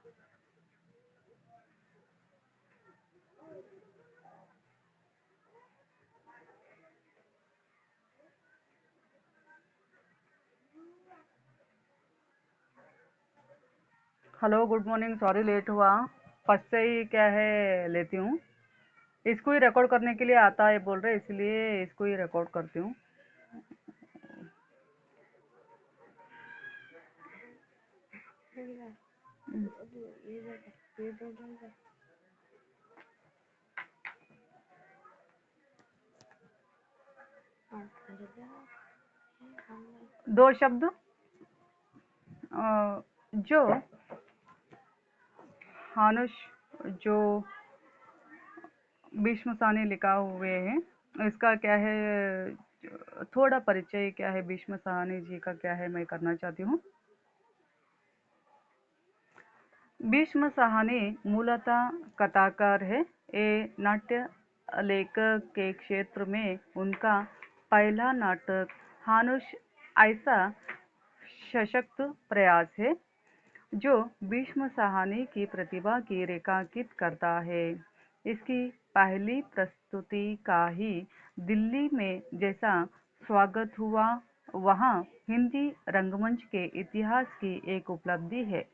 Hello, good morning. Sorry late हुआ। First से ही क्या है लेती हूँ। इसको ही रिकॉर्ड करने के लिए आता है बोल रहे, इसलिए इसको ही रिकॉर्ड करती हूँ। दो शब्द जो हानुश जो भीष्म साहनी लिखा हुए हैं, इसका क्या है, थोड़ा परिचय क्या है भीष्म साहनी जी का क्या है मैं करना चाहती हूँ। भीष्म साहनी मूलतः कथाकार है। ये नाट्य लेखक के क्षेत्र में उनका पहला नाटक हानुश ऐसा सशक्त प्रयास है जो भीष्म साहनी की प्रतिभा की रेखांकित करता है। इसकी पहली प्रस्तुति का ही दिल्ली में जैसा स्वागत हुआ, वहाँ हिंदी रंगमंच के इतिहास की एक उपलब्धि है।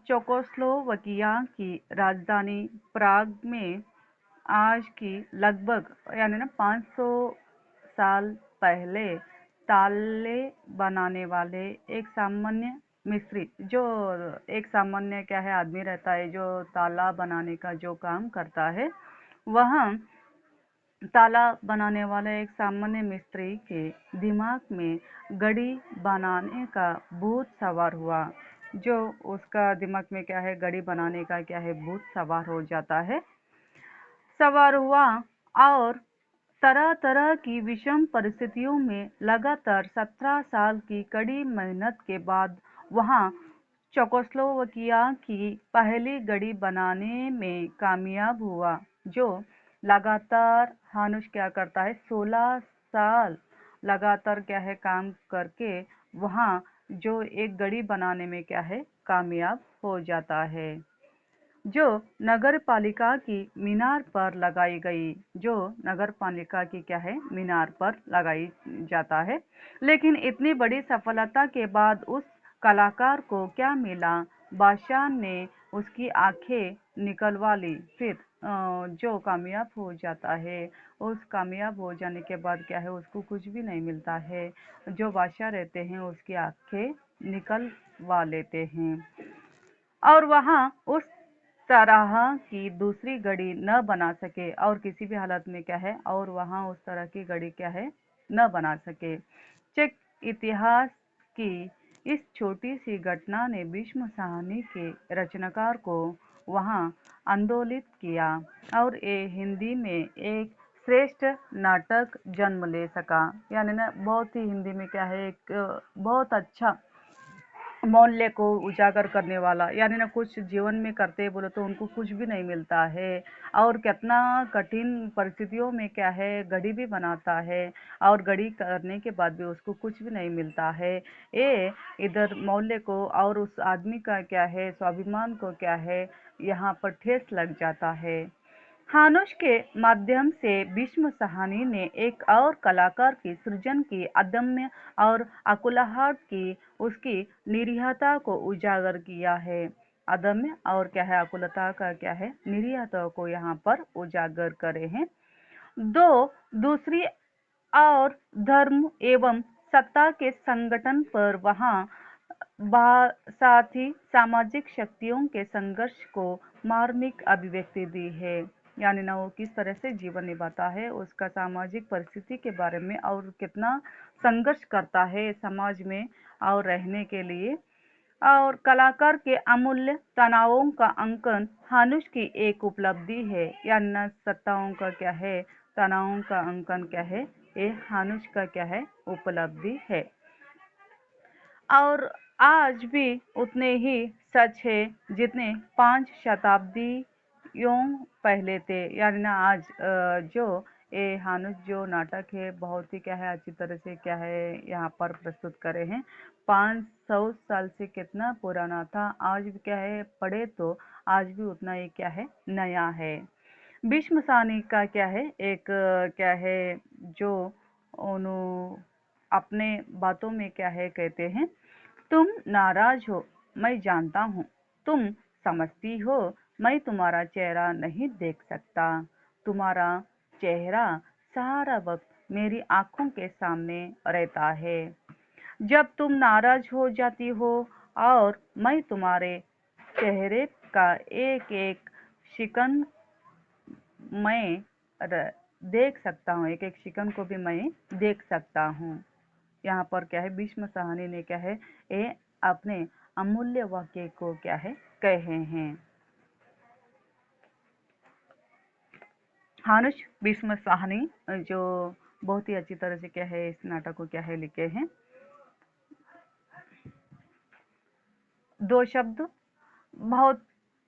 चेकोस्लोवाकिया की राजधानी प्राग में आज की लगभग यानी ना 500 साल पहले ताले बनाने वाले एक सामान्य मिस्त्री, जो एक सामान्य क्या है आदमी रहता है जो ताला बनाने का जो काम करता है, वह ताला बनाने वाले एक सामान्य मिस्त्री के दिमाग में घड़ी बनाने का भूत सवार हुआ। जो उसका दिमाग में क्या है, घड़ी बनाने का क्या है भूत सवार हो जाता है, सवार हुआ। और तरह तरह की विषम परिस्थितियों में लगातार 17 साल की कड़ी मेहनत के बाद वहाँ चेकोस्लोवाकिया की पहली घड़ी बनाने में कामयाब हुआ। जो लगातार हानुश क्या करता है, 16 साल लगातार क्या है काम करके वहाँ जो एक घड़ी बनाने में क्या है कामयाब हो जाता है, जो नगर पालिका की मीनार पर लगाई गई, जो नगर पालिका की क्या है मीनार पर लगाई जाता है। लेकिन इतनी बड़ी सफलता के बाद उस कलाकार को क्या मिला, बादशाह ने उसकी आंखें निकलवा ली। फिर जो कामयाब हो जाता है, उस कामयाब हो जाने के बाद क्या है उसको कुछ भी नहीं मिलता है। जो बादशाह रहते हैं उसकी आंखें निकलवा लेते हैं और वहाँ उस तरह की दूसरी घड़ी न बना सके, और किसी भी हालत में क्या है और वहाँ उस तरह की घड़ी क्या है न बना सके। चेक इतिहास की इस छोटी सी घटना ने भीष्म साहनी के रचनाकार को वहाँ आंदोलित किया और ये हिंदी में एक श्रेष्ठ नाटक जन्म ले सका। यानी ना बहुत ही हिंदी में क्या है एक बहुत अच्छा मौल्य को उजागर करने वाला, यानी ना कुछ जीवन में करते बोले तो उनको कुछ भी नहीं मिलता है और कितना कठिन परिस्थितियों में क्या है घड़ी भी बनाता है और घड़ी करने के बाद भी उसको कुछ भी नहीं मिलता है। ये इधर मौल्य को और उस आदमी का क्या है स्वाभिमान को क्या है यहाँ पर ठेस लग जाता है। हानुश के माध्यम से भीष्म साहनी ने एक और कलाकार की सृजन की अदम्य और अकुलाहट की उसकी निरीहता को उजागर किया है। अदम्य और क्या है अकुलता का क्या है निरीहता को यहाँ पर उजागर करे हैं। दो दूसरी और धर्म एवं सत्ता के संगठन पर वहाँ साथ ही सामाजिक शक्तियों के संघर्ष को मार्मिक अभिव्यक्ति दी है। यानी ना वो किस तरह से जीवन निभाता है, उसका सामाजिक परिस्थिति के बारे में और कितना संघर्ष करता है समाज में और रहने के लिए। और कलाकार के अमूल्य तनावों का अंकन हानुश की एक उपलब्धि है। यानी ना सत्ताओं का क्या है तनावों का अंकन क्या है, ये हानुश का क्या है उपलब्धि है। और आज भी उतने ही सच है जितने 5 शताब्दियों पहले थे। यानी ना आज जो ये हानुस जो नाटक है बहुत ही क्या है अच्छी तरह से क्या है यहाँ पर प्रस्तुत करे हैं। 500 साल से कितना पुराना था, आज भी क्या है पढ़े तो आज भी उतना ही क्या है नया है। भीष्म सानी का क्या है एक क्या है जो उन्हों अपने बातों में क्या है कहते हैं, तुम नाराज हो मैं जानता हूँ, तुम समझती हो मैं तुम्हारा चेहरा नहीं देख सकता, तुम्हारा चेहरा सारा वक्त मेरी आंखों के सामने रहता है। जब तुम नाराज हो जाती हो और मैं तुम्हारे चेहरे का एक एक शिकन मैं देख सकता हूँ, एक एक शिकन को भी मैं देख सकता हूँ। यहाँ पर क्या है भीष्म साहनी ने क्या है ये अपने अमूल्य वाक्य को क्या है कहे हैं। हानुष भीष्म साहनी जो बहुत ही अच्छी तरह से क्या है इस नाटक को क्या है लिखे हैं। दो शब्द। बहुत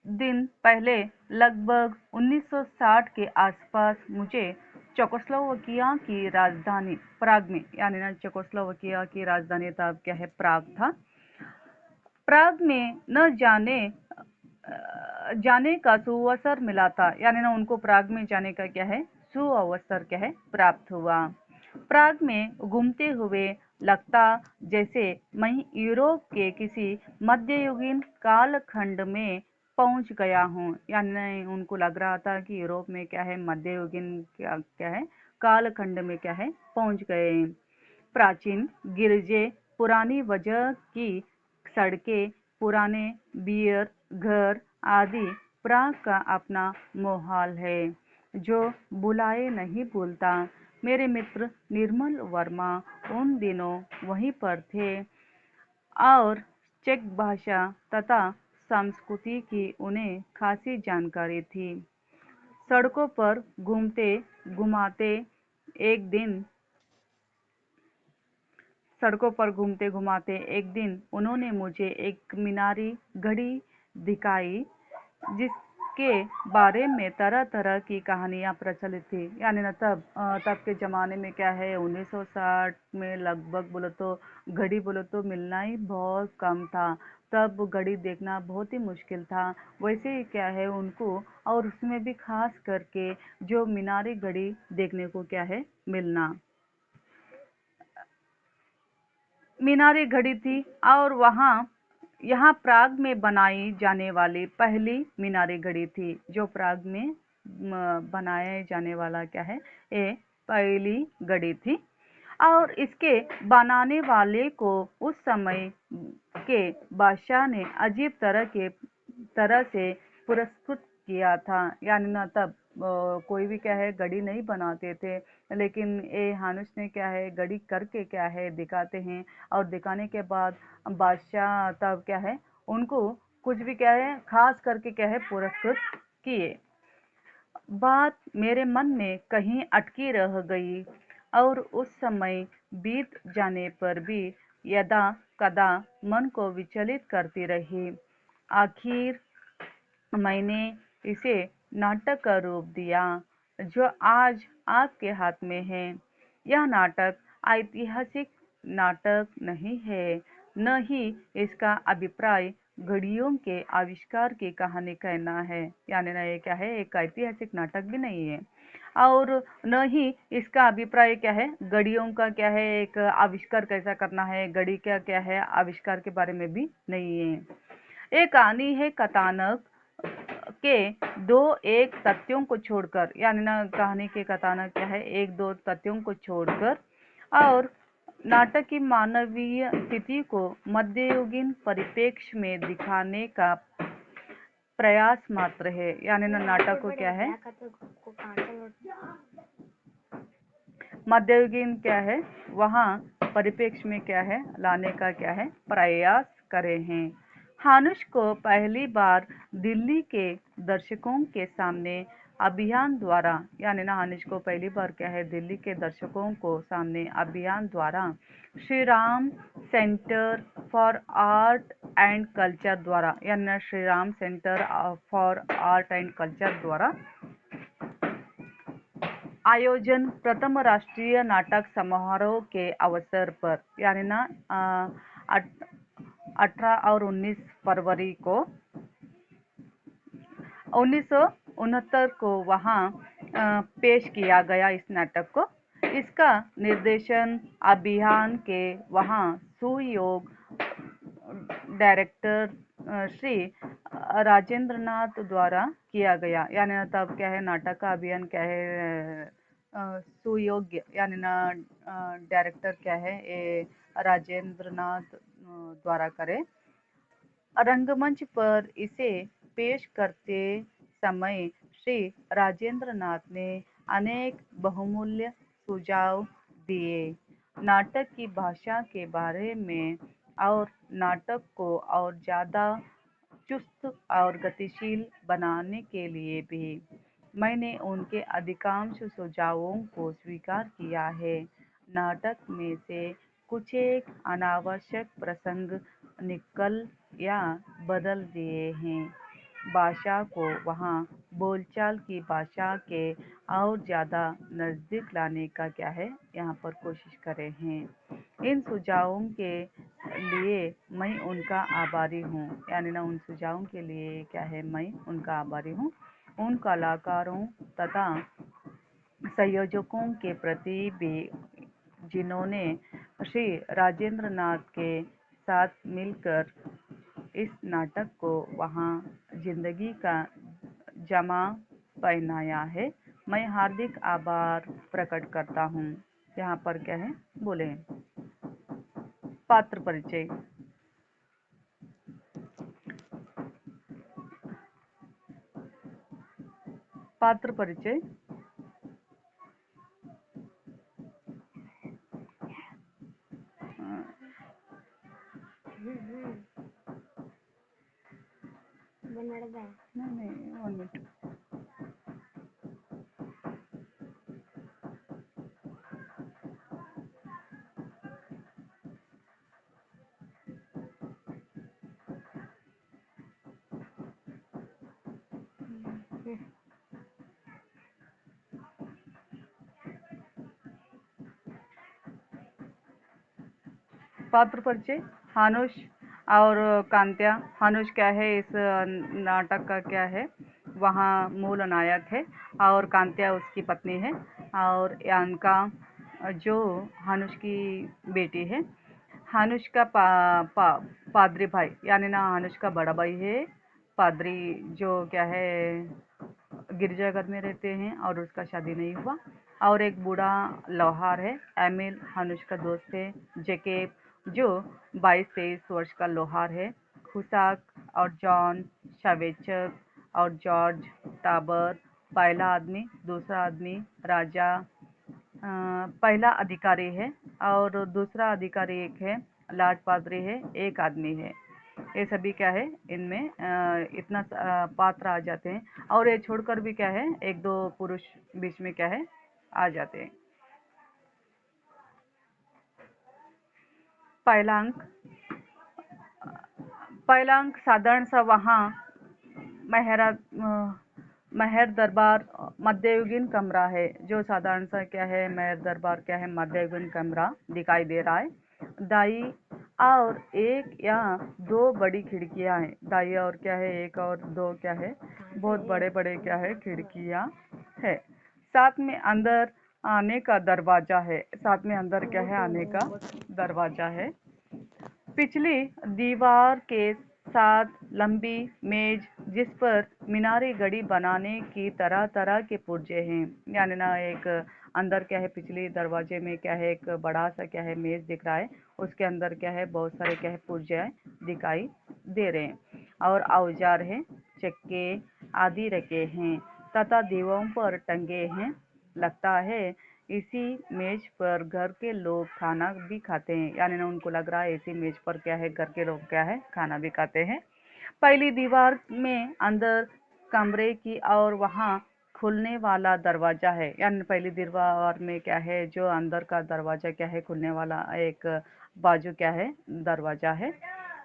दिन पहले लगभग 1960 के आसपास मुझे चेकोस्लोवाकिया की राजधानी प्राग में, यानी ना चेकोस्लोवाकिया की राजधानी तब क्या है प्राग था, प्राग में न जाने का सुअवसर मिला था, यानी ना उनको प्राग में जाने का क्या है सुअवसर क्या है प्राप्त हुआ। प्राग में घूमते हुए लगता जैसे मैं यूरोप के किसी मध्ययुगीन कालखंड में पहुंच गया हूँ, यानी उनको लग रहा था कि यूरोप में क्या है मध्ययुगीन क्या है कालखंड में क्या है पहुंच गए। प्राचीन गिरजे, पुरानी वजह की सड़कें, पुराने बियर घर आदि प्राग का अपना माहौल है जो बुलाए नहीं भूलता। मेरे मित्र निर्मल वर्मा उन दिनों वहीं पर थे और चेक भाषा तथा संस्कृति की उन्हें खासी जानकारी थी। सड़कों पर घूमते घुमाते एक दिन सड़कों पर घूमते घुमाते एक दिन उन्होंने मुझे एक मीनारी घड़ी दिखाई जिसके बारे में तरह तरह की कहानियां प्रचलित थी, यानी ना तब के ज़माने में क्या है 1960 में लगभग बोलो तो घड़ी बोलो तो मिलना ही बहुत कम था, तब घड़ी देखना बहुत ही मुश्किल था। वैसे ही क्या है उनको और उसमें भी खास करके जो मीनारी घड़ी देखने को क्या है मिलना, मीनारी घड़ी थी और यहाँ प्राग में बनाई जाने वाली पहली मीनारी घड़ी थी, जो प्राग में बनाए जाने वाला क्या है ये पहली घड़ी थी। और इसके बनाने वाले को उस समय के बादशाह ने अजीब तरह से पुरस्कृत किया था, यानी ना तब कोई भी क्या है घड़ी नहीं बनाते थे, लेकिन ये हानुस ने क्या है घड़ी करके क्या है दिखाते हैं और दिखाने के बाद बादशाह तब क्या है उनको कुछ भी क्या है खास करके क्या है पुरस्कृत किए। बात मेरे मन में कहीं अटकी रह गई और उस समय बीत जाने पर भी यदा कदा मन को विचलित करती रही। आखिर मैंने इसे नाटक का रूप दिया जो आज आपके हाथ में है। यह नाटक ऐतिहासिक नाटक नहीं है, न ही इसका अभिप्राय घड़ियों के आविष्कार की कहानी कहना है, यानी ना ये क्या है एक ऐतिहासिक नाटक भी नहीं है और न ही इसका अभिप्राय क्या है घड़ियों का क्या है एक आविष्कार कैसा करना है, घड़ी का क्या है आविष्कार के बारे में भी नहीं है। एक कहानी है कथानक के दो एक तथ्यों को छोड़कर, यानी ना कहानी के कथानक क्या है एक दो तथ्यों को छोड़कर और नाटक की मानवीय स्थिति को मध्ययुगीन परिप्रेक्ष्य में दिखाने का प्रयास मात्र है, यानी ना नाटक को क्या है मध्ययुगीन क्या है वहाँ परिप्रेक्ष्य में क्या है लाने का क्या है प्रयास करे हैं। हानुष को पहली बार दिल्ली के दर्शकों के सामने अभियान द्वारा, यानी ना हानुष को पहली बार क्या है दिल्ली के दर्शकों को सामने अभियान द्वारा Shri Ram centre for art and culture द्वारा, यानी ना Shri Ram centre for art and culture द्वारा आयोजन प्रथम राष्ट्रीय नाटक समारोह के अवसर पर, यानी ना 18 और 19 फरवरी को 1969 को वहाँ पेश किया गया इस नाटक को। इसका निर्देशन अभियान के वहाँ सुयोग डायरेक्टर श्री राजेंद्रनाथ द्वारा किया गया। यानी तब क्या है, नाटक का अभियान क्या है, सुयोग्य यानी ना डायरेक्टर क्या है, ये राजेंद्रनाथ द्वारा करे। रंगमंच पर इसे पेश करते समय श्री राजेंद्रनाथ ने अनेक बहुमूल्य सुझाव दिए। नाटक की भाषा के बारे में और नाटक को और ज़्यादा चुस्त और गतिशील बनाने के लिए भी मैंने उनके अधिकांश सुझावों को स्वीकार किया है। नाटक में से कुछ एक अनावश्यक प्रसंग निकल या बदल दिए हैं। भाषा को वहाँ बोलचाल की भाषा के और ज़्यादा नज़दीक लाने का क्या है, यहाँ पर कोशिश करे हैं। इन सुझावों के लिए मैं उनका आभारी हूँ। यानी ना उन सुझावों के लिए क्या है, मैं उनका आभारी हूँ। उन कलाकारों तथा संयोजकों के प्रति भी जिन्होंने श्री राजेंद्रनाथ के साथ मिलकर इस नाटक को वहाँ जिंदगी का जमा पहनाया है। मैं हार्दिक आभार प्रकट करता हूँ। यहाँ पर क्या है, बोले पात्र परिचय। पात्र परिचय। नहीं, 1 मिनट। पात्र परिचय। हानुष और कांत्या। हानुष क्या है, इस नाटक का क्या है, वहाँ मूल नायक है, और कांत्या उसकी पत्नी है, और यानका जो हानुष की बेटी है। हानुष का पादरी भाई, यानी ना हानुष का बड़ा भाई है पादरी, जो क्या है गिरजाघर में रहते हैं और उसका शादी नहीं हुआ। और एक बूढ़ा लोहार है, एमिल हानुष का दोस्त है। जेकेब जो 22-23 वर्ष का लोहार है। खुसाक और जॉन शावेचक और जॉर्ज टाबर। पहला आदमी, दूसरा आदमी राजा, पहला अधिकारी है, और दूसरा अधिकारी एक है, लाट पादरी है, एक आदमी है। ये सभी क्या है, इनमें इतना पात्र आ जाते हैं। और ये छोड़कर भी क्या है, 1-2 पुरुष बीच में क्या है आ जाते हैं। पहला अंक। पहला अंक साधारण सा वहाँ महर दरबार मध्ययुगीन कमरा है। जो साधारण सा क्या है, महर दरबार क्या है, मध्ययुगीन कमरा दिखाई दे रहा है। दाई और 1 या 2 बड़ी खिड़कियां हैं। दाई और क्या है, 1 और 2 क्या है, बहुत बड़े बड़े क्या है खिड़कियां है। साथ में अंदर आने का दरवाजा है। साथ में अंदर क्या है, आने का दरवाजा है। पिछली दीवार के साथ लंबी मेज, जिस पर मीनारी घड़ी बनाने की तरह तरह के पुर्जे हैं। यानी ना एक अंदर क्या है, पिछले दरवाजे में क्या है, एक बड़ा सा क्या है मेज दिख रहा है। उसके अंदर क्या है, बहुत सारे क्या है पुर्जे दिखाई दे रहे हैं, और औजार है, चक्के आदि रखे हैं तथा दीवारों पर टंगे हैं। लगता है इसी मेज पर घर के लोग खाना भी खाते हैं। यानी ना उनको लग रहा है इसी मेज पर क्या है, घर के लोग क्या है खाना भी खाते हैं। पहली दीवार में अंदर कमरे की और वहाँ खुलने वाला दरवाजा है। यानी पहली दीवार में क्या है, जो अंदर का दरवाजा क्या है खुलने वाला, एक बाजू क्या है दरवाजा है।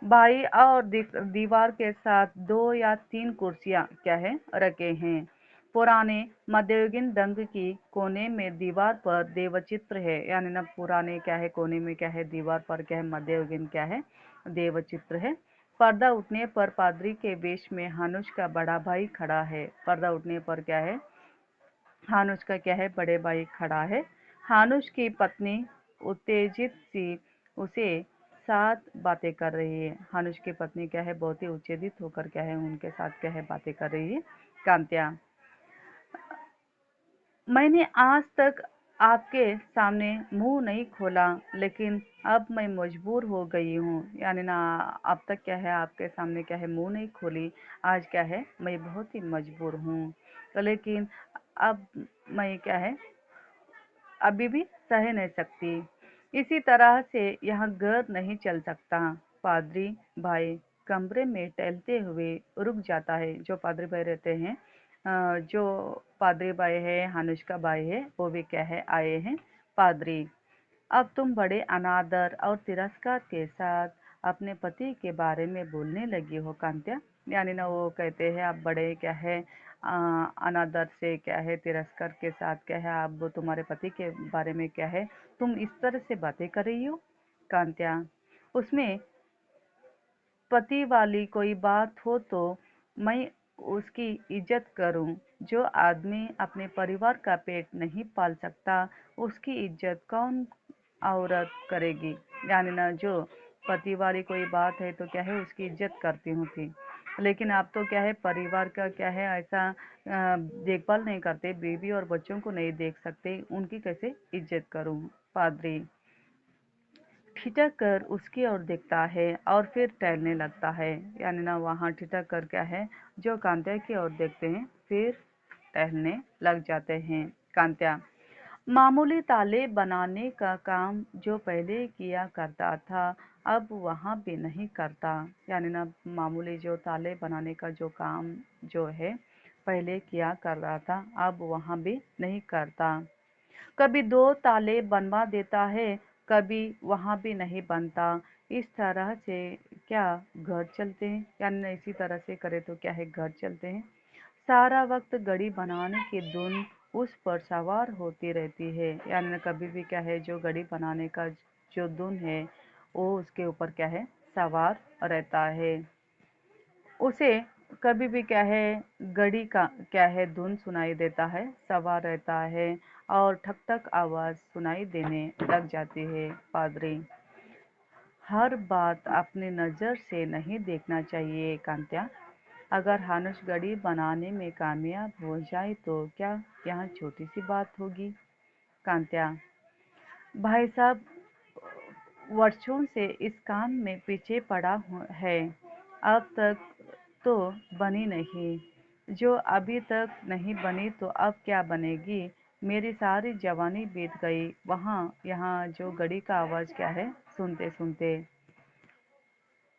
बाई और दीवार के साथ 2 या 3 कुर्सियाँ क्या है रखे हैं। पुराने मध्ययुगीन ढंग की कोने में दीवार पर देवचित्र है, यानी ना पुराने क्या है कोने में क्या है दीवार पर क्या है मध्ययुगीन क्या है देवचित्र है। पर्दा उठने पर पादरी के वेश में हानुष का बड़ा भाई खड़ा है। पर्दा उठने पर क्या है हानुष का क्या है बड़े भाई खड़ा है। हानुष की पत्नी उत्तेजित सी उसे साथ बातें कर रही है। हानुष की पत्नी क्या है बहुत ही उत्तेजित होकर क्या है उनके साथ क्या है बातें कर रही है। कांत्या, मैंने आज तक आपके सामने मुंह नहीं खोला, लेकिन अब मैं मजबूर हो गई हूँ। यानी ना अब तक क्या है आपके सामने क्या है मुंह नहीं खोली, आज क्या है मैं बहुत ही मजबूर हूँ, तो लेकिन अब मैं क्या है अभी भी सह नहीं सकती। इसी तरह से यह घर नहीं चल सकता। पादरी भाई कमरे में टहलते हुए रुक जाता है। जो पादरी भाई रहते हैं जो पादरी भाई है हानुष्का भाई है वो भी क्या है आए हैं। पादरी, अब तुम बड़े अनादर और तिरस्कार के साथ अपने पति के बारे में बोलने लगी हो कांत्या। यानी ना वो कहते हैं आप बड़े क्या है अनादर से क्या है तिरस्कार के साथ क्या है आप तुम्हारे पति के बारे में क्या है तुम इस तरह से बातें कर रही हो। कांत्या, उसमें पति वाली कोई बात हो तो मैं उसकी इज्जत करूं। जो आदमी अपने परिवार का पेट नहीं पाल सकता उसकी इज्जत कौन औरत करेगी। यानी ना जो पति वाली कोई बात है तो क्या है उसकी इज्जत करती हूँ थी, लेकिन आप तो क्या है परिवार का क्या है ऐसा देखभाल नहीं करते, बीवी और बच्चों को नहीं देख सकते, उनकी कैसे इज्जत करूं। पादरी ठिठक कर उसकी ओर देखता है और फिर टहलने लगता है। यानी ना वहाँ ठिठक कर क्या है जो कांत्या की ओर देखते हैं फिर टहलने लग जाते हैं। कांत्या, मामूली ताले बनाने का काम जो पहले किया करता था अब वहाँ भी नहीं करता। यानी ना मामूली जो ताले बनाने का जो काम जो है पहले किया कर रहा था अब वहाँ भी नहीं करता। कभी दो ताले बनवा देता है, कभी वहाँ भी नहीं बनता। इस तरह से क्या घर चलते हैं, यानी इसी तरह से करे तो क्या है घर चलते हैं। सारा वक्त घड़ी बनाने की धुन उस पर सवार होती रहती है। यानी कभी भी क्या है जो घड़ी बनाने का जो धुन है वो उसके ऊपर क्या है सवार रहता है। उसे कभी भी क्या है घड़ी का क्या है धुन सुनाई देता है सवार रहता है और ठक ठक आवाज सुनाई देने लग जाती है। पादरी, हर बात अपनी नज़र से नहीं देखना चाहिए कांत्या। अगर हानुष घड़ी बनाने में कामयाब हो जाए तो क्या यहाँ छोटी सी बात होगी। कांत्या, भाई साहब वर्षों से इस काम में पीछे पड़ा है, अब तक तो बनी नहीं। जो अभी तक नहीं बनी तो अब क्या बनेगी। मेरी सारी जवानी बीत गई वहाँ यहाँ जो घड़ी का आवाज़ क्या है सुनते सुनते।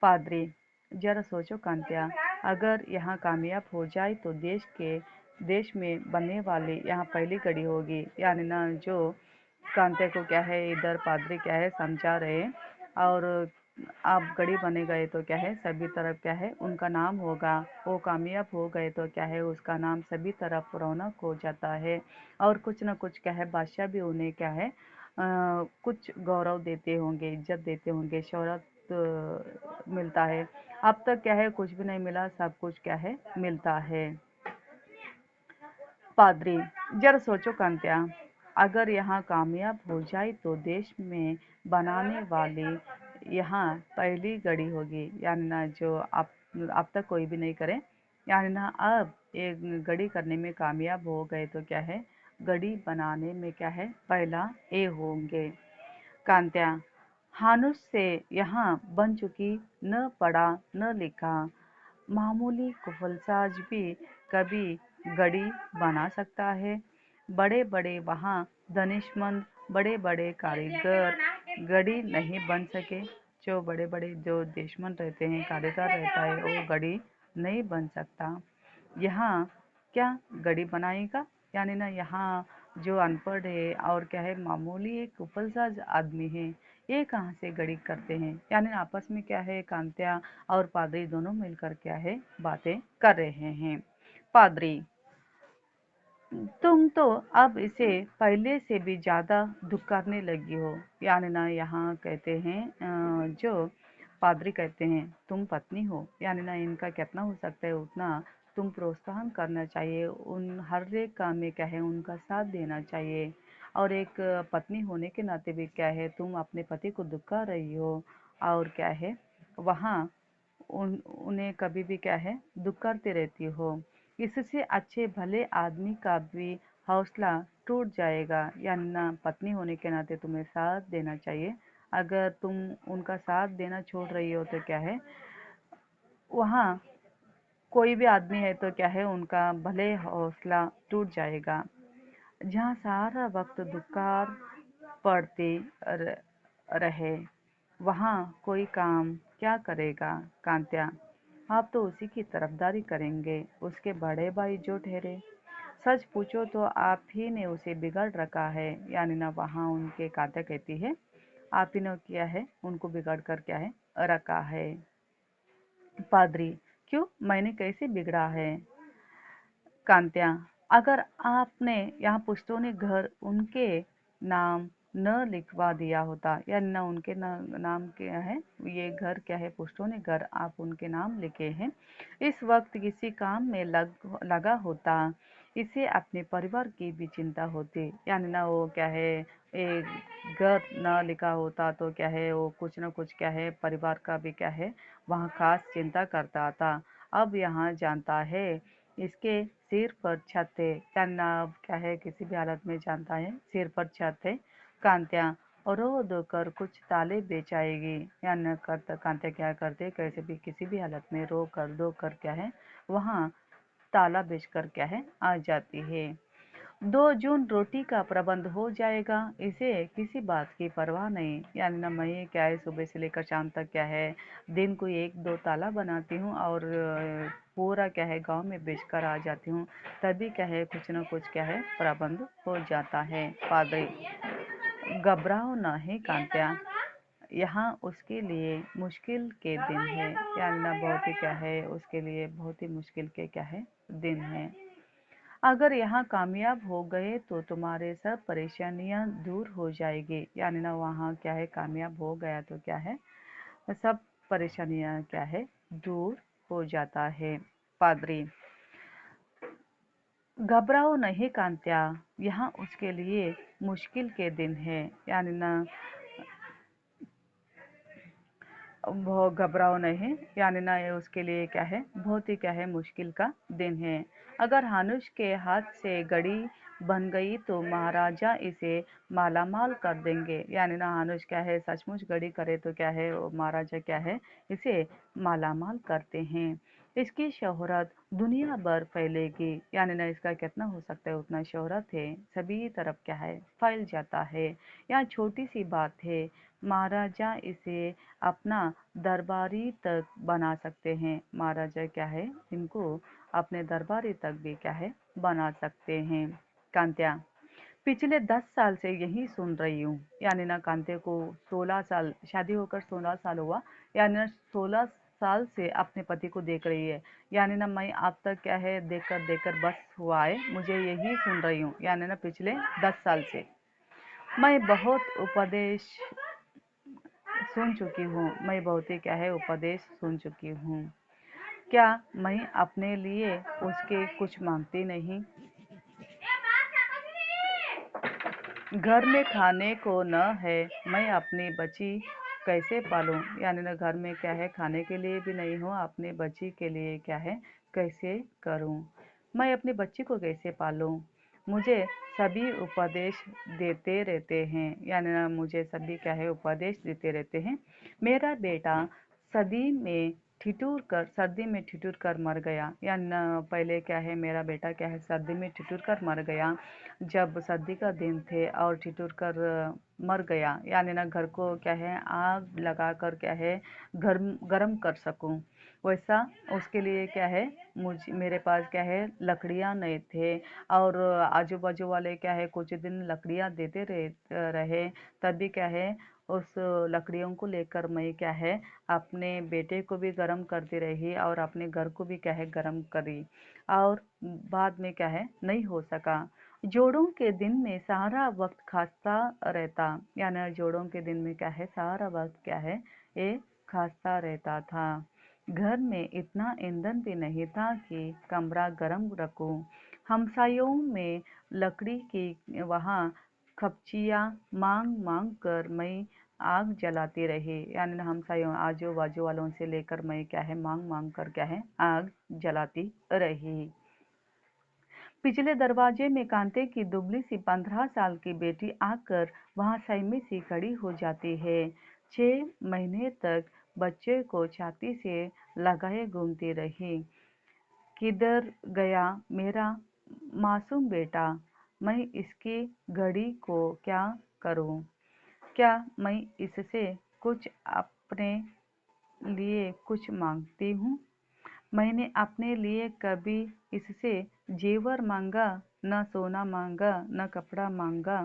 पादरी, जरा सोचो कांत्या, अगर यहाँ कामयाब हो जाए तो देश में बनने वाली यहाँ पहली घड़ी होगी। यानी ना जो कांत्या को क्या है इधर पादरी क्या है समझा रहे और आप घड़ी बने गए तो क्या है सभी तरफ क्या है उनका नाम होगा। वो कामयाब हो गए तो क्या है उसका नाम सभी तरफ रौनक हो जाता है और कुछ ना कुछ क्या है बादशाह भी उन्हें क्या है कुछ गौरव देते होंगे इज्जत देते होंगे शोहरत मिलता है। अब तक क्या है कुछ भी नहीं मिला सब कुछ क्या है मिलता है। पादरी, जरा सोचो कांत्या, अगर यहाँ कामयाब हो जाए तो देश में बनाने वाली यहाँ पहली घड़ी होगी। यानी ना जो अब तक कोई भी नहीं करे, यानी ना अब एक घड़ी करने में कामयाब हो गए तो क्या है घड़ी बनाने में क्या है पहला ए होंगे। कांत्या, हानुस से यहाँ बन चुकी न पढ़ा न लिखा मामूली कुफलसाज भी कभी घड़ी बना सकता है। बड़े बड़े वहाँ दानिशमंद बड़े बड़े कारीगर घड़ी नहीं बन सके। जो बड़े बड़े जो देशमंद रहते हैं कारीगर रहता है वो घड़ी नहीं बन सकता। यहाँ क्या घड़ी बनाएगा। यानी ना यहाँ जो अनपढ़ है और क्या है मामूली एक उपलसाज आदमी है ये कहाँ से घड़ी करते हैं। यानी आपस में क्या है कांत्या और पादरी दोनों मिलकर क्या है बातें कर रहे हैं। पादरी, तुम तो अब इसे पहले से भी ज़्यादा दुत्कारने लगी हो। यानी ना यहाँ कहते हैं जो पादरी कहते हैं तुम पत्नी हो, यानी ना इनका कितना हो सकता है उतना तुम प्रोत्साहन करना चाहिए, उन हर एक काम में क्या है उनका साथ देना चाहिए। और एक पत्नी होने के नाते भी क्या है तुम अपने पति को दुत्कार रही हो और क्या है वहाँ उन्हें कभी भी क्या है दुख करते रहती हो। इससे अच्छे भले आदमी का भी हौसला टूट जाएगा। यानी ना पत्नी होने के नाते तुम्हें साथ देना चाहिए। अगर तुम उनका साथ देना छोड़ रही हो तो क्या है वहाँ कोई भी आदमी है तो क्या है उनका भले हौसला टूट जाएगा। जहाँ सारा वक्त दुत्कार पड़ते रहे वहाँ कोई काम क्या करेगा कांत्या। आप तो उसी की तरफदारी करेंगे, उसके बड़े भाई जो ठहरे। सच पूछो तो आप ही ने उसे बिगाड़ रखा है। यानी ना वहाँ उनके कांत्या कहती है आप ही ने किया है उनको बिगाड़ कर क्या है रखा है। पादरी क्यों मैंने कैसे बिगड़ा है कांत्या। अगर आपने यहाँ पुश्तों घर उनके नाम न लिखवा दिया होता या न उनके नाम क्या है ये घर क्या है पुश्तों घर आप उनके नाम लिखे हैं इस वक्त किसी काम में लगा होता इसे अपने परिवार की भी चिंता होती। यानी ना वो क्या है एक घर न लिखा होता तो क्या है वो कुछ न कुछ क्या है परिवार का भी क्या है वहाँ खास चिंता करता था। अब यहाँ जानता है इसके सिर पर छत है। तन्ना अब क्या है किसी भी हालत में जानता है सिर पर छत है। कांत्या रो दो कर कुछ ताले बेचाएगी। या न कर कांत्या क्या करते कैसे भी किसी भी हालत में रो कर दो कर क्या है वहाँ ताला बेच कर क्या है आ जाती है। 2 जून रोटी का प्रबंध हो जाएगा, इसे किसी बात की परवाह नहीं। यानी ना मैं क्या है सुबह से लेकर शाम तक क्या है दिन को 1-2 ताला बनाती हूँ और पूरा क्या है गांव में बेच कर आ जाती हूँ। तभी क्या है कुछ ना कुछ क्या है प्रबंध हो जाता है। पादरी घबराओ नहीं कांत्या, यहाँ उसके लिए मुश्किल के दिन है। यानी ना बहुत ही क्या है उसके लिए बहुत ही मुश्किल के क्या है दिन है। अगर यहाँ कामयाब हो गए तो तुम्हारे सब परेशानियां दूर हो जाएगी। यानी ना वहाँ क्या है कामयाब हो गया तो क्या है सब परेशानियां क्या है दूर हो जाता है। पादरी घबराओ नहीं कांत्या, यहाँ उसके लिए मुश्किल के दिन है। यानी ना वो घबराओ नहीं यानी ना ये उसके लिए क्या है बहुत ही क्या है मुश्किल का दिन है। अगर हानुश के हाथ से घड़ी बन गई तो महाराजा इसे मालामाल कर देंगे। यानी ना हानुश क्या है सचमुच घड़ी करे तो क्या है वो महाराजा क्या है इसे मालामाल करते हैं। इसकी शोहरत दुनिया भर फैलेगी। यानी ना इसका कितना हो सकता है उतना शोहरत है सभी तरफ क्या है फैल जाता है। यहाँ छोटी सी बात है महाराजा इसे अपना दरबारी तक बना सकते हैं। महाराजा क्या है इनको अपने दरबारी तक भी क्या है बना सकते हैं। कांत्या पिछले 10 साल से यही सुन रही हूँ। यानी ना कांते को 16 साल शादी होकर 16 साल हुआ। यानी ना 16 साल से अपने पति को देख रही है। यानी ना मैं अब तक क्या है देखकर बस हुआ है मुझे यही सुन रही हूँ। यानी ना पिछले 10 साल से मैं बहुत उपदेश सुन चुकी हूँ। मैं बहुत ही क्या है उपदेश सुन चुकी हूँ। क्या मैं अपने लिए उसके कुछ मांगती नहीं? घर में खाने को न है मैं अपनी बच्ची कैसे पालूं? यानी ना घर में क्या है खाने के लिए भी नहीं हो अपनी बच्ची के लिए क्या है कैसे करूं? मैं अपनी बच्ची को कैसे पालूं? मुझे सभी उपदेश देते रहते हैं। यानी ना मुझे सभी क्या है उपदेश देते रहते हैं। मेरा बेटा सर्दी में ठिठुर कर मर गया। या न पहले क्या है मेरा बेटा क्या है सर्दी में ठिठुर कर मर गया। जब सर्दी का दिन थे और ठिठुर कर मर गया। यानी ना घर को क्या है आग लगा कर क्या है गर्म कर सकूं वैसा उसके लिए क्या है मेरे पास क्या है लकड़ियां नहीं थे। और आजू बाजू वाले क्या है कुछ दिन लकड़ियां देते रहे तभी क्या है उस लकड़ियों को लेकर मैं क्या है अपने बेटे को भी गर्म करती रही और अपने घर को भी क्या है गर्म करी, और बाद में क्या है नहीं हो सका। जोड़ों के दिन में सारा वक्त खास्ता रहता, यानी जोड़ों के दिन में क्या है सारा वक्त क्या है ये खास्ता रहता था। घर में इतना ईंधन भी नहीं था कि कमरा गर्म रखूं। हमसायों में लकड़ी की वहाँ खपचियाँ मांग मांग कर मैं आग जलाती रही, यानी हमसायों आजू बाजू वालों से लेकर मैं क्या है मांग मांग कर क्या है आग जलाती रही। पिछले दरवाजे में कांते की दुबली सी 15 साल की बेटी आकर वहां सहमी सी खड़ी हो जाती है। 6 महीने तक बच्चे को छाती से लगाए घूमती रही। किधर गया मेरा मासूम बेटा? मैं इसकी घड़ी को क्या करूं? क्या मैं इससे कुछ अपने लिए कुछ मांगती हूँ? मैंने अपने लिए कभी इससे जेवर मांगा, न सोना मांगा, न कपड़ा मांगा,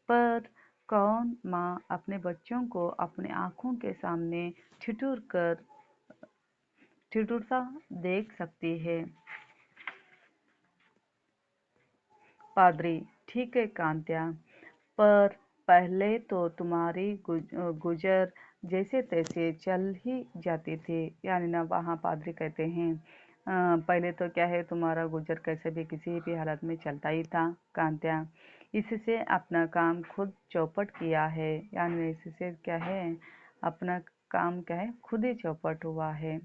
पर कौन माँ अपने बच्चों को अपने आँखों के सामने ठिठुरता देख सकती है? पादरी: ठीक है कांत्या, पर पहले तो तुम्हारी गुजर जैसे तैसे चल ही जाती थी, यानी ना वहाँ पादरी कहते हैं पहले तो क्या है तुम्हारा गुजर कैसे भी किसी भी हालत में चलता ही था कांत्या। इससे अपना काम खुद चौपट किया है, यानी इससे क्या है अपना काम क्या है खुद ही चौपट हुआ है।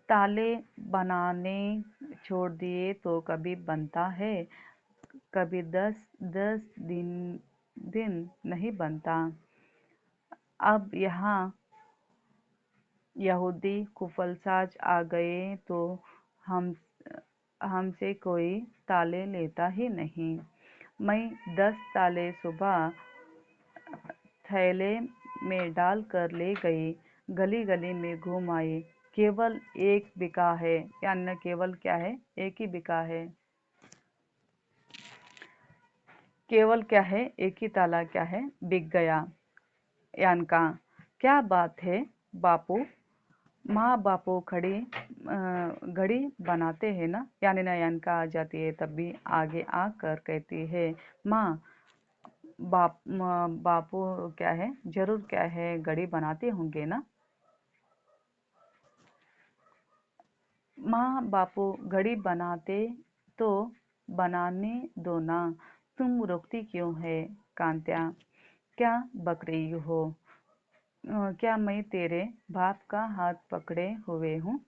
ताले बनाने छोड़ दिए तो कभी बनता है, कभी 10 दिन नहीं बनता। अब यहाँ यहूदी कुफलसाज आ गए तो हम हमसे कोई ताले लेता ही नहीं। मैं 10 ताले सुबह थैले में डाल कर ले गई, गली गली में घूम आई, केवल एक बिका है, यानी केवल क्या है एक ही बिका है, केवल क्या है एक ही ताला क्या है बिक गया। यानका: क्या बात है बापू? माँ बापू घड़ी बनाते हैं ना, यानी ना यानका आ जाती है तब भी आगे आकर कहती है माँ बापू क्या है जरूर क्या है घड़ी बनाते होंगे ना। माँ बापू घड़ी बनाते तो बनाने दो ना, तुम रोकती क्यों है कांत्या? क्या बक रही हो? क्या मैं तेरे बाप का हाथ पकड़े हुए हूँ?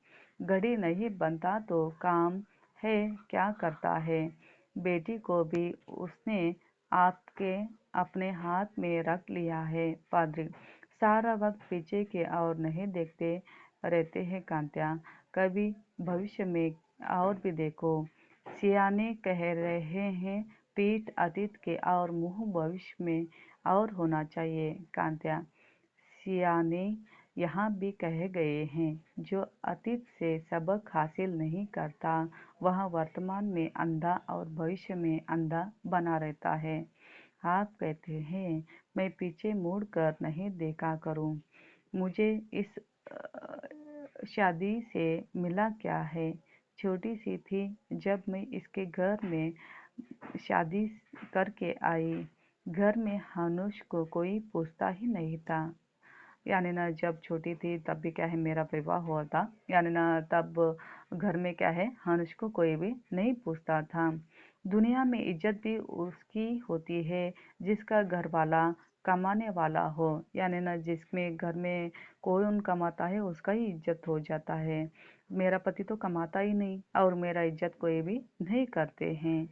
घड़ी नहीं बनता तो काम है क्या करता है? बेटी को भी उसने आपके अपने हाथ में रख लिया है। पादरी: सारा वक्त पीछे के और नहीं देखते रहते हैं कांत्या, कभी भविष्य में और भी देखो। सियाने कह रहे हैं पीठ अतीत के और मुंह भविष्य में और होना चाहिए कांत्या। सियाने यहाँ भी कहे गए हैं जो अतीत से सबक हासिल नहीं करता वह वर्तमान में अंधा और भविष्य में अंधा बना रहता है। आप कहते हैं मैं पीछे मुड़ कर नहीं देखा करूं, मुझे इस शादी से मिला क्या है? छोटी सी थी जब मैं इसके घर में शादी करके आई, घर में हानुश को कोई पूछता ही नहीं था, यानी ना जब छोटी थी तब भी क्या है मेरा विवाह हुआ था, यानी ना तब घर में क्या है हनुष को कोई भी नहीं पूछता था। दुनिया में इज्जत भी उसकी होती है जिसका घर वाला कमाने वाला हो, यानी ना जिसमें घर में कौन कमाता है उसका ही इज्जत हो जाता है। मेरा पति तो कमाता ही नहीं और मेरा इज्जत कोई भी नहीं करते हैं।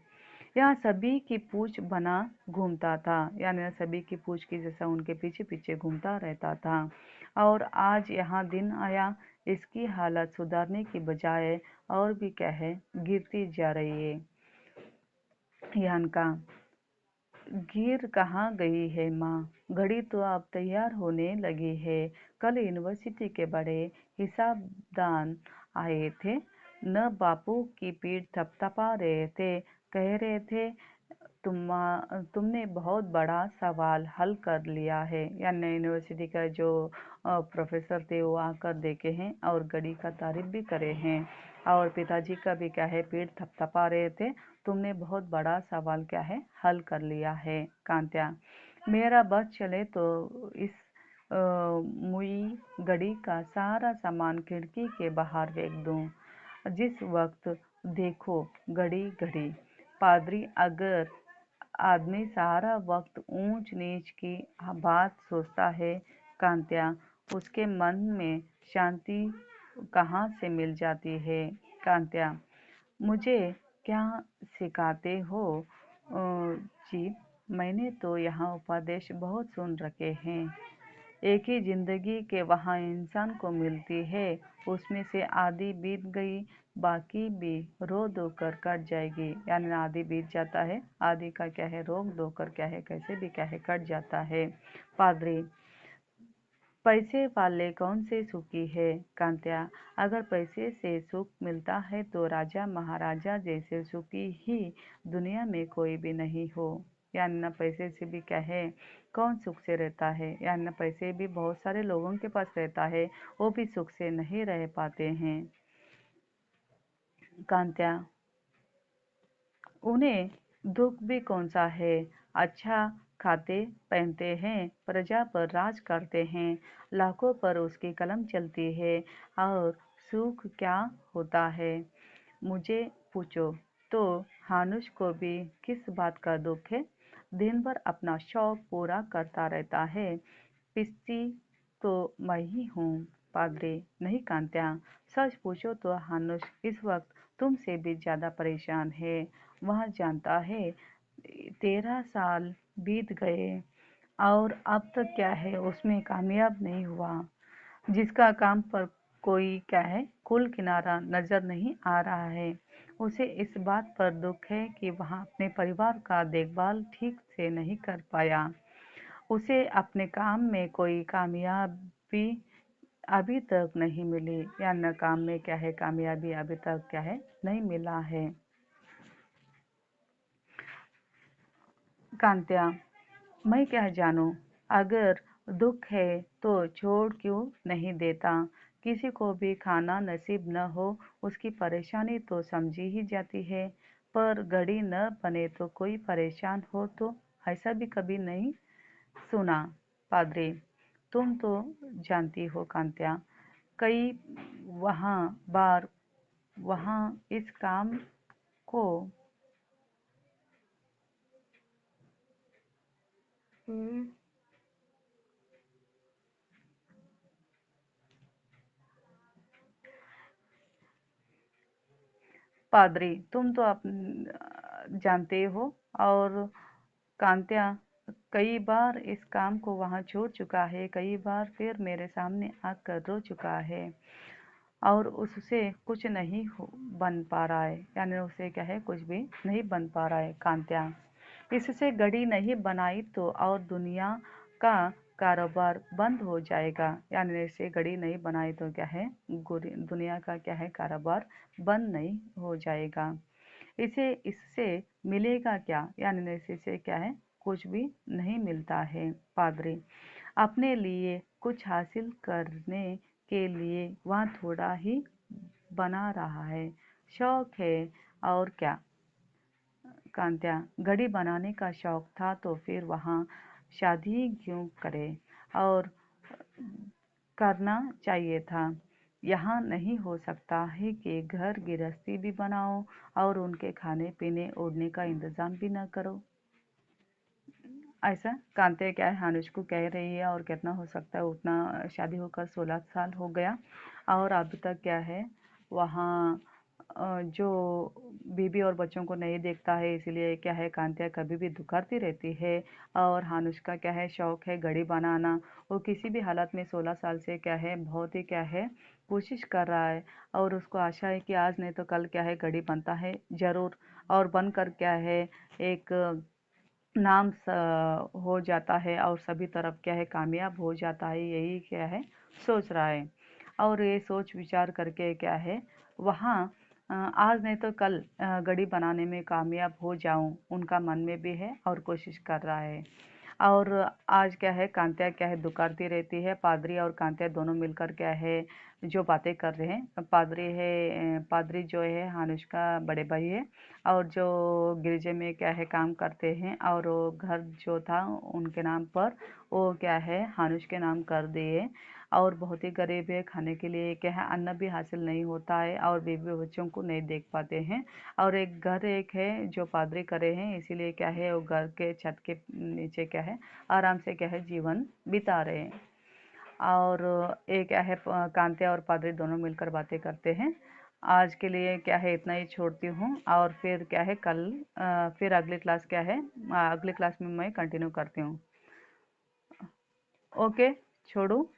यहाँ सभी की पूछ बना घूमता था, यानी सभी की पूछ की जैसा उनके पीछे पीछे घूमता रहता था। और आज यहाँ दिन आया इसकी हालत सुधारने की बजाय और भी क्या है गिरती जा रही है। यान का: गिर कहाँ गई है माँ? घड़ी तो अब तैयार होने लगी है। कल यूनिवर्सिटी के बड़े हिसाबदान आए थे, न बापू की पीठ थपथपा रहे थे, कह रहे थे तुमने बहुत बड़ा सवाल हल कर लिया है। यानी यूनिवर्सिटी का जो प्रोफेसर थे वो आकर देखे हैं और घड़ी का तारीफ भी करे हैं और पिताजी का भी क्या है पीठ थपथपा रहे थे। तुमने बहुत बड़ा सवाल क्या है हल कर लिया है कांत्या। मेरा बस चले तो इस मुई घड़ी का सारा सामान खिड़की के बाहर फेंक दूं। जिस वक्त देखो घड़ी घड़ी। पादरी, अगर आदमी सारा वक्त ऊंच नीच की बात सोचता है कांत्या, उसके मन में शांति कहाँ से मिल जाती है कांत्या। मुझे क्या सिखाते हो जी। मैंने तो यहाँ उपदेश बहुत सुन रखे हैं। एक ही जिंदगी के वहाँ इंसान को मिलती है, उसमें से आधी बीत गई, बाकी भी रो धो कर कट जाएगी। यानी आधी बीत जाता है, आधी का क्या है रोक धो कर क्या है कैसे भी क्या है कट जाता है। पादरी, पैसे वाले कौन से सुखी है कांत्या। अगर पैसे से सुख मिलता है तो राजा महाराजा जैसे सुखी ही दुनिया में कोई भी नहीं हो। यानी ना पैसे से भी क्या है कौन सुख से रहता है। यानी ना पैसे भी बहुत सारे लोगों के पास रहता है, वो भी सुख से नहीं रह पाते हैं कांत्या। उन्हें दुख भी कौन सा है। अच्छा खाते पहनते हैं, प्रजा पर राज करते हैं, लाखों पर उसकी कलम चलती है, और सुख क्या होता है मुझे पूछो तो। हानुश को भी किस बात का दुख है। दिन भर अपना शौक पूरा करता रहता है। पिस्ती तो मैं ही हूँ पादरी। नहीं कांत्या, सच पूछो तो हानुश इस वक्त तुमसे भी ज्यादा परेशान है। वह जानता है 13 साल बीत गए और अब तक क्या है उसमें कामयाब नहीं हुआ। जिसका काम पर कोई क्या है कुल किनारा नजर नहीं आ रहा है। उसे इस बात पर दुख है कि वह अपने परिवार का देखभाल ठीक से नहीं कर पाया। उसे अपने काम में कोई कामयाबी अभी तक नहीं मिली। या न काम में क्या है कामयाबी अभी तक क्या है नहीं मिला है कांत्या। मैं क्या जानूं। अगर दुख है तो छोड़ क्यों नहीं देता। किसी को भी खाना नसीब न हो उसकी परेशानी तो समझी ही जाती है, पर घड़ी न बने तो कोई परेशान हो तो ऐसा भी कभी नहीं सुना। पादरी, तुम तो जानती हो कांत्या, कई वहाँ बार वहाँ इस काम को पादरी, तुम तो जानते हो और कांत्या कई बार इस काम को वहाँ छोड़ चुका है, कई बार फिर मेरे सामने आकर रो चुका है और उससे कुछ नहीं बन पा रहा है। यानी उसे क्या है कुछ भी नहीं बन पा रहा है कांत्या। इससे घड़ी नहीं बनाई तो और दुनिया का कारोबार बंद हो जाएगा। यानी इससे घड़ी नहीं बनाई तो क्या है दुनिया का क्या है कारोबार बंद नहीं हो जाएगा। इसे इससे मिलेगा क्या। यानी इससे क्या है कुछ भी नहीं मिलता है पादरी। अपने लिए कुछ हासिल करने के लिए वह थोड़ा ही बना रहा है, शौक है और क्या कांत्या। घड़ी बनाने का शौक था तो फिर वहाँ शादी क्यों करे और करना चाहिए था। यहाँ नहीं हो सकता है कि घर गृहस्थी भी बनाओ और उनके खाने पीने ओढ़ने का इंतजाम भी न करो। ऐसा कांते क्या है हानुश को कह रही है और कितना हो सकता है उतना। शादी होकर 16 साल हो गया और अभी तक क्या है वहाँ जो बीबी और बच्चों को नहीं देखता है, इसलिए क्या है कांतिया कभी भी दुखती रहती है। और हानुश का क्या है शौक है घड़ी बनाना। वो किसी भी हालत में 16 साल से क्या है बहुत ही क्या है कोशिश कर रहा है और उसको आशा है कि आज नहीं तो कल क्या है घड़ी बनता है ज़रूर और बनकर क्या है एक नाम हो जाता है और सभी तरफ क्या है कामयाब हो जाता है। यही क्या है सोच रहा है और ये सोच विचार करके क्या है वहाँ आज नहीं तो कल घड़ी बनाने में कामयाब हो जाऊं, उनका मन में भी है और कोशिश कर रहा है। और आज क्या है, कांतिया क्या है दुकानती रहती है। पादरी और कांतिया दोनों मिलकर क्या है जो बातें कर रहे हैं। पादरी है, पादरी जो है हानुष का बड़े भाई है, और जो गिरिजे में क्या है काम करते हैं, और वो घर जो था उनके नाम पर वो क्या है हानुष के नाम कर दिए। और बहुत ही गरीब है, खाने के लिए क्या है अन्न भी हासिल नहीं होता है, और बीवी बच्चों को नहीं देख पाते हैं। और एक है जो पादरी करे हैं, इसीलिए क्या है वो घर के छत के नीचे क्या है आराम से क्या है जीवन बिता रहे हैं। और ये क्या है कांतिया और पादरी दोनों मिलकर बातें करते हैं। आज के लिए क्या है इतना ही छोड़ती हूँ, और फिर क्या है कल फिर अगली क्लास क्या है अगली क्लास में मैं कंटिन्यू करती हूँ। ओके, छोड़ू।